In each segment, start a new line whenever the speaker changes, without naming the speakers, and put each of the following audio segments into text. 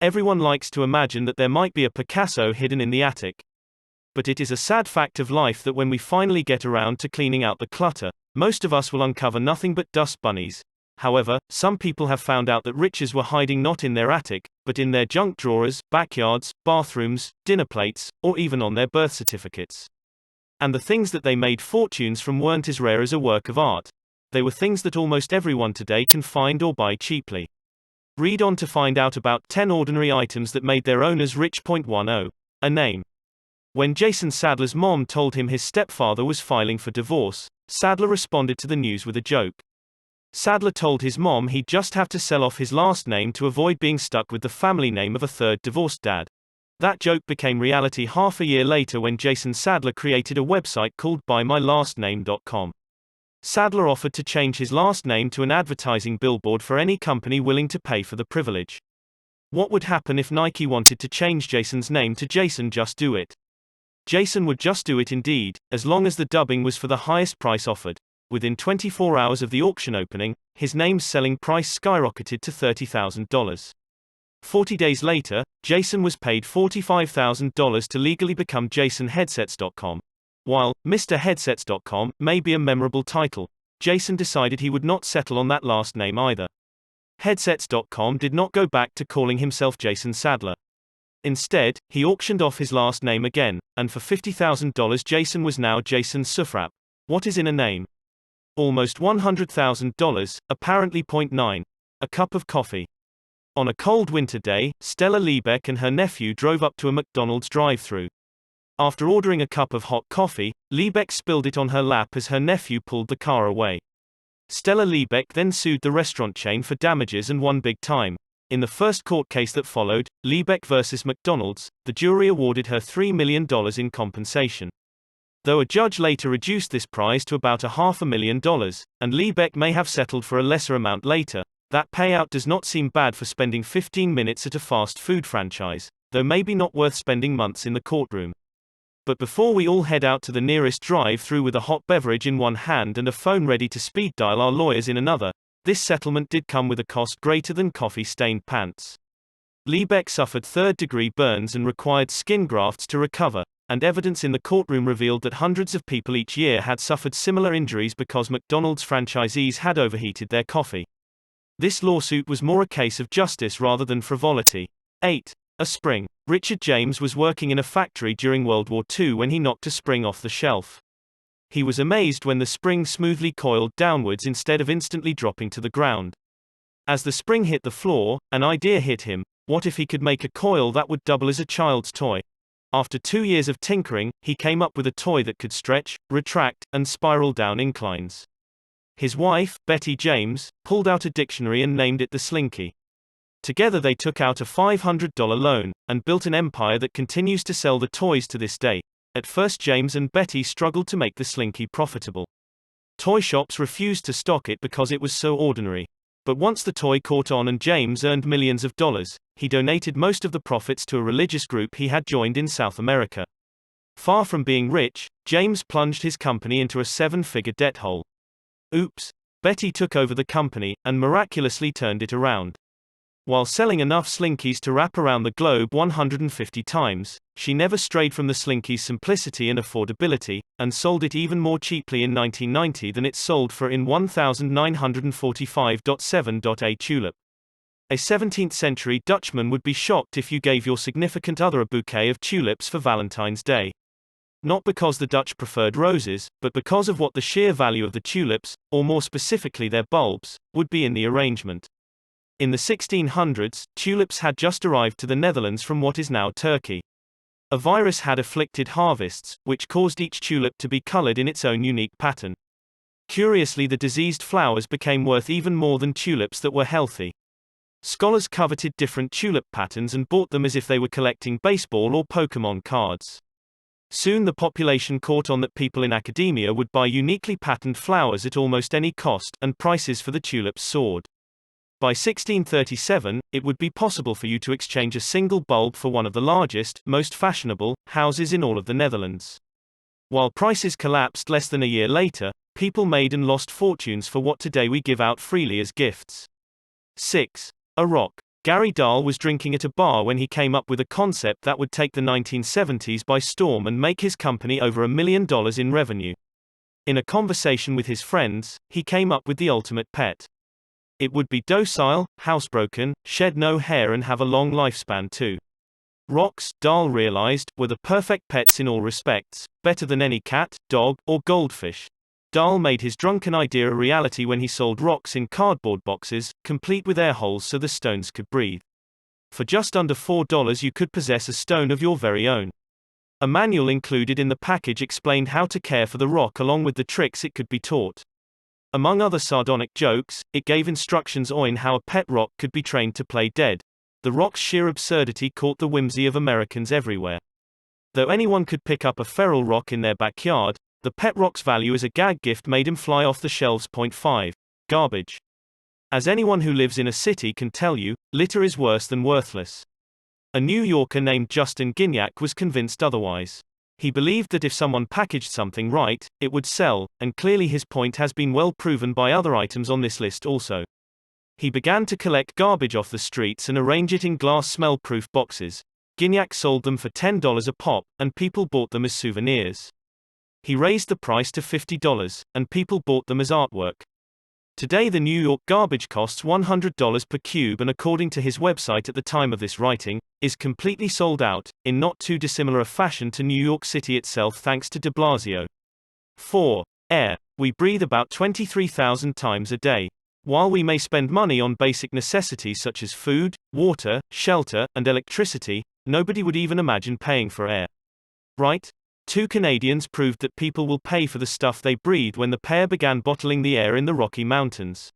Everyone likes to imagine that there might be a Picasso hidden in the attic. But it is a sad fact of life that when we finally get around to cleaning out the clutter, most of us will uncover nothing but dust bunnies. However, some people have found out that riches were hiding not in their attic, but in their junk drawers, backyards, bathrooms, dinner plates, or even on their birth certificates. And the things that they made fortunes from weren't as rare as a work of art. They were things that almost everyone today can find or buy cheaply. Read on to find out about 10 ordinary items that made their owners rich. 10. A name. When Jason Sadler's mom told him his stepfather was filing for divorce, Sadler responded to the news with a joke. Sadler told his mom he'd just have to sell off his last name to avoid being stuck with the family name of a third divorced dad. That joke became reality half a year later when Jason Sadler created a website called buymylastname.com. Sadler offered to change his last name to an advertising billboard for any company willing to pay for the privilege. What would happen if Nike wanted to change Jason's name to Jason Just Do It? Jason would just do it indeed, as long as the dubbing was for the highest price offered. Within 24 hours of the auction opening, his name's selling price skyrocketed to $30,000. 40 days later, Jason was paid $45,000 to legally become JasonHeadsets.com. While MrHeadsets.com may be a memorable title, Jason decided he would not settle on that last name either. Headsets.com did not go back to calling himself Jason Sadler. Instead, he auctioned off his last name again, and for $50,000 Jason was now Jason Sufrap. What is in a name? Almost $100,000, apparently. 9. A cup of coffee. On a cold winter day, Stella Liebeck and her nephew drove up to a McDonald's drive-thru. After ordering a cup of hot coffee, Liebeck spilled it on her lap as her nephew pulled the car away. Stella Liebeck then sued the restaurant chain for damages and won big time. In the first court case that followed, Liebeck versus McDonald's, the jury awarded her $3 million in compensation. Though a judge later reduced this prize to about $500,000, and Liebeck may have settled for a lesser amount later, that payout does not seem bad for spending 15 minutes at a fast food franchise, though maybe not worth spending months in the courtroom. But before we all head out to the nearest drive-thru with a hot beverage in one hand and a phone ready to speed dial our lawyers in another, this settlement did come with a cost greater than coffee-stained pants. Liebeck suffered third-degree burns and required skin grafts to recover, and evidence in the courtroom revealed that hundreds of people each year had suffered similar injuries because McDonald's franchisees had overheated their coffee. This lawsuit was more a case of justice rather than frivolity. 8. A spring. Richard James was working in a factory during World War II when he knocked a spring off the shelf. He was amazed when the spring smoothly coiled downwards instead of instantly dropping to the ground. As the spring hit the floor, an idea hit him: what if he could make a coil that would double as a child's toy? After 2 years of tinkering, he came up with a toy that could stretch, retract, and spiral down inclines. His wife, Betty James, pulled out a dictionary and named it the Slinky. Together they took out a $500 loan, and built an empire that continues to sell the toys to this day. At first James and Betty struggled to make the Slinky profitable. Toy shops refused to stock it because it was so ordinary. But once the toy caught on and James earned millions of dollars, he donated most of the profits to a religious group he had joined in South America. Far from being rich, James plunged his company into a 7-figure debt hole. Oops. Betty took over the company, and miraculously turned it around. While selling enough Slinkies to wrap around the globe 150 times, she never strayed from the Slinky's simplicity and affordability, and sold it even more cheaply in 1990 than it sold for in 1945.7. Tulip. A 17th-century Dutchman would be shocked if you gave your significant other a bouquet of tulips for Valentine's Day. Not because the Dutch preferred roses, but because of what the sheer value of the tulips, or more specifically their bulbs, would be in the arrangement. In the 1600s, tulips had just arrived to the Netherlands from what is now Turkey. A virus had afflicted harvests, which caused each tulip to be colored in its own unique pattern. Curiously, the diseased flowers became worth even more than tulips that were healthy. Scholars coveted different tulip patterns and bought them as if they were collecting baseball or Pokémon cards. Soon the population caught on that people in academia would buy uniquely patterned flowers at almost any cost, and prices for the tulips soared. By 1637, it would be possible for you to exchange a single bulb for one of the largest, most fashionable, houses in all of the Netherlands. While prices collapsed less than a year later, people made and lost fortunes for what today we give out freely as gifts. 6. A rock. Gary Dahl was drinking at a bar when he came up with a concept that would take the 1970s by storm and make his company over $1 million in revenue. In a conversation with his friends, he came up with the ultimate pet. It would be docile, housebroken, shed no hair and have a long lifespan too. Rocks, Dahl realized, were the perfect pets in all respects, better than any cat, dog, or goldfish. Dahl made his drunken idea a reality when he sold rocks in cardboard boxes, complete with air holes so the stones could breathe. For just under $4 you could possess a stone of your very own. A manual included in the package explained how to care for the rock along with the tricks it could be taught. Among other sardonic jokes, it gave instructions on how a pet rock could be trained to play dead. The rock's sheer absurdity caught the whimsy of Americans everywhere. Though anyone could pick up a feral rock in their backyard, the pet rock's value as a gag gift made him fly off the shelves. 5. Garbage. As anyone who lives in a city can tell you, litter is worse than worthless. A New Yorker named Justin Gignac was convinced otherwise. He believed that if someone packaged something right, it would sell, and clearly his point has been well proven by other items on this list also. He began to collect garbage off the streets and arrange it in glass smell-proof boxes. Gignac sold them for $10 a pop, and people bought them as souvenirs. He raised the price to $50, and people bought them as artwork. Today the New York garbage costs $100 per cube and according to his website at the time of this writing, is completely sold out, in not too dissimilar a fashion to New York City itself thanks to de Blasio. 4. Air. We breathe about 23,000 times a day. While we may spend money on basic necessities such as food, water, shelter, and electricity, nobody would even imagine paying for air. Right? 2 Canadians proved that people will pay for the stuff they breathe when the pair began bottling the air in the Rocky Mountains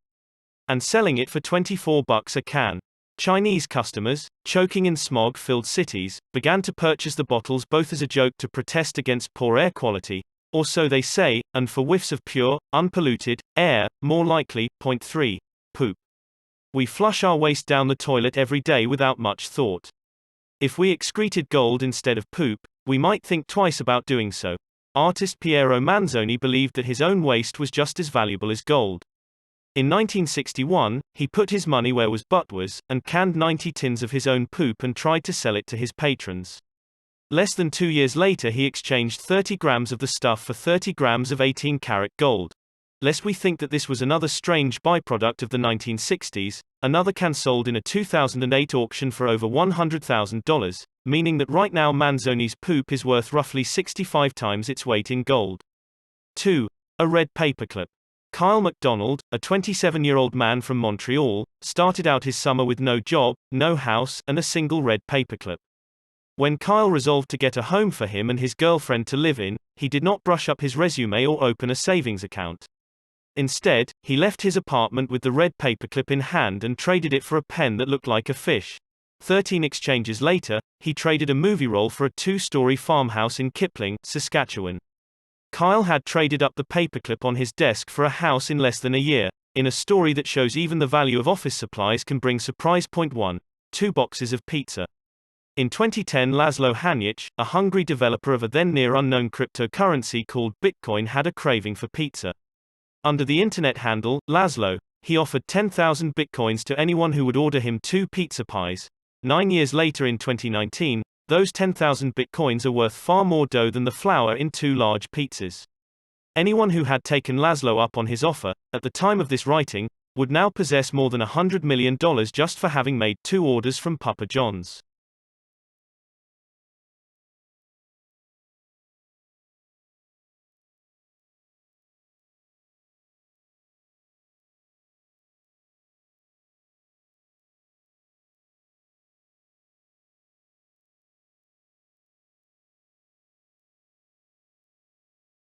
and selling it for $24 a can. Chinese customers, choking in smog-filled cities, began to purchase the bottles both as a joke to protest against poor air quality, or so they say, and for whiffs of pure, unpolluted air, more likely. 3. Poop. We flush our waste down the toilet every day without much thought. If we excreted gold instead of poop, we might think twice about doing so. Artist Piero Manzoni believed that his own waste was just as valuable as gold. In 1961, he put his money where his butt was, and canned 90 tins of his own poop and tried to sell it to his patrons. Less than 2 years later he exchanged 30 grams of the stuff for 30 grams of 18-karat gold. Lest we think that this was another strange byproduct of the 1960s, another can sold in a 2008 auction for over $100,000, meaning that right now Manzoni's poop is worth roughly 65 times its weight in gold. 2. A red paperclip. Kyle McDonald, a 27-year-old man from Montreal, started out his summer with no job, no house, and a single red paperclip. When Kyle resolved to get a home for him and his girlfriend to live in, he did not brush up his resume or open a savings account. Instead, he left his apartment with the red paperclip in hand and traded it for a pen that looked like a fish. 13 exchanges later, he traded a movie role for a 2-story farmhouse in Kipling, Saskatchewan. Kyle had traded up the paperclip on his desk for a house in less than a year, in a story that shows even the value of office supplies can bring surprise. 1. 2 boxes of pizza. In 2010 Laszlo Hanyecz, a Hungary developer of a then near unknown cryptocurrency called Bitcoin had a craving for pizza. Under the internet handle, Laszlo, he offered 10,000 bitcoins to anyone who would order him 2 pizza pies. 9 years later in 2019, those 10,000 bitcoins are worth far more dough than the flour in 2 large pizzas. Anyone who had taken Laszlo up on his offer, at the time of this writing, would now possess more than $100 million just for having made 2 orders from Papa John's.